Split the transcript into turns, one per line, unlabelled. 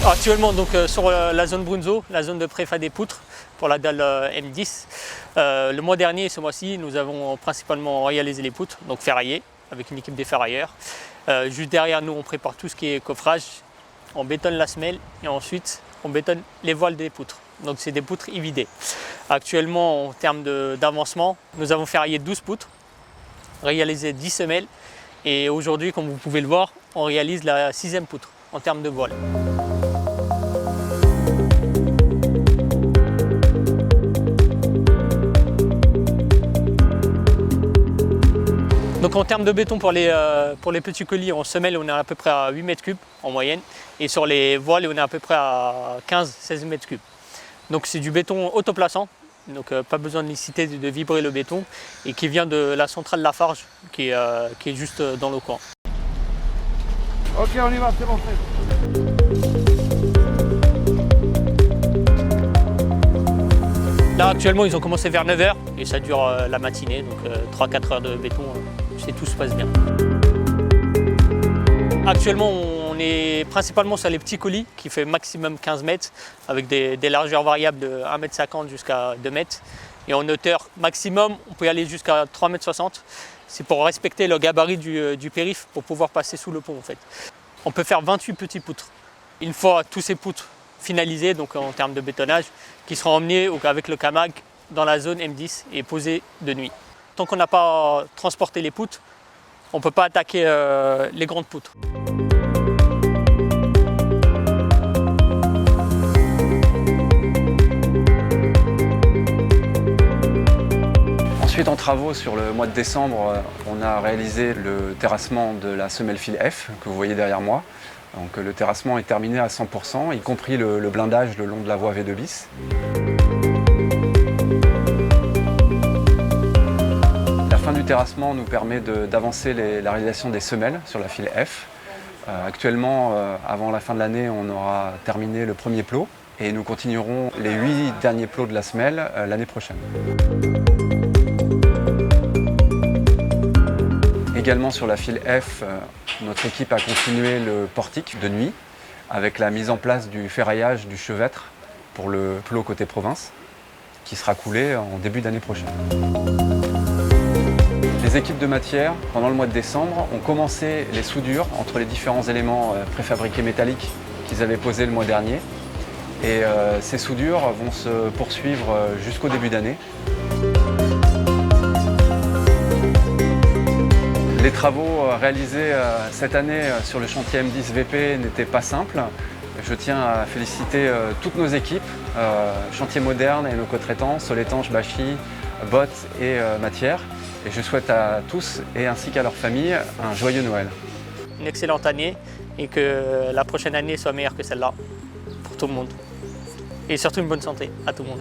Actuellement donc sur la zone Brunzo, la zone de préfa des poutres pour la dalle M10. Le mois dernier et ce mois-ci, nous avons principalement réalisé les poutres, donc ferraillées, avec une équipe des ferrailleurs. Juste derrière nous, on prépare tout ce qui est coffrage, on bétonne la semelle et ensuite on bétonne les voiles des poutres. Donc c'est des poutres évidées. Actuellement, en termes d'avancement, nous avons ferraillé 12 poutres, réalisé 10 semelles et aujourd'hui, comme vous pouvez le voir, on réalise la 6e poutre en termes de voile. Donc en termes de béton pour les petits colis, en semelle on est à peu près à 8 mètres cubes en moyenne et sur les voiles on est à peu près à 15-16 mètres cubes. Donc c'est du béton autoplaçant, donc pas besoin de nécessiter de vibrer le béton et qui vient de la centrale Lafarge qui est juste dans le coin.
Ok, on y va, c'est bon.
Là actuellement ils ont commencé vers 9 h et ça dure la matinée, donc 3-4 heures de béton, tout se passe bien. Actuellement on est principalement sur les petits colis qui fait maximum 15 mètres avec des largeurs variables de 1,50 m jusqu'à 2 mètres. Et en hauteur maximum on peut y aller jusqu'à 3,60 m. C'est pour respecter le gabarit du périph' pour pouvoir passer sous le pont en fait. On peut faire 28 petits poutres. Une fois tous ces poutres finalisés, donc en termes de bétonnage, qui seront emmenés avec le Camag dans la zone M10 et posés de nuit. Tant qu'on n'a pas transporté les poutres, on ne peut pas attaquer les grandes poutres.
Ensuite, en travaux, sur le mois de décembre, on a réalisé le terrassement de la semelle fil F que vous voyez derrière moi. Donc, le terrassement est terminé à 100%, y compris le blindage le long de la voie V2 bis. La fin du terrassement nous permet d'avancer la réalisation des semelles sur la file F. Actuellement, avant la fin de l'année, on aura terminé le premier plot et nous continuerons les 8 derniers plots de la semelle l'année prochaine. Également sur la file F, notre équipe a continué le portique de nuit avec la mise en place du ferraillage du chevêtre pour le plot côté province qui sera coulé en début d'année prochaine. Les équipes de matière, pendant le mois de décembre, ont commencé les soudures entre les différents éléments préfabriqués métalliques qu'ils avaient posés le mois dernier. Et ces soudures vont se poursuivre jusqu'au début d'année. Les travaux réalisés cette année sur le chantier M10 VP n'étaient pas simples. Je tiens à féliciter toutes nos équipes, Chantier Moderne et nos co-traitants, Soletanche, Bachy, Bott et Matière. Et je souhaite à tous et ainsi qu'à leurs familles un joyeux Noël.
Une excellente année et que la prochaine année soit meilleure que celle-là pour tout le monde. Et surtout une bonne santé à tout le monde.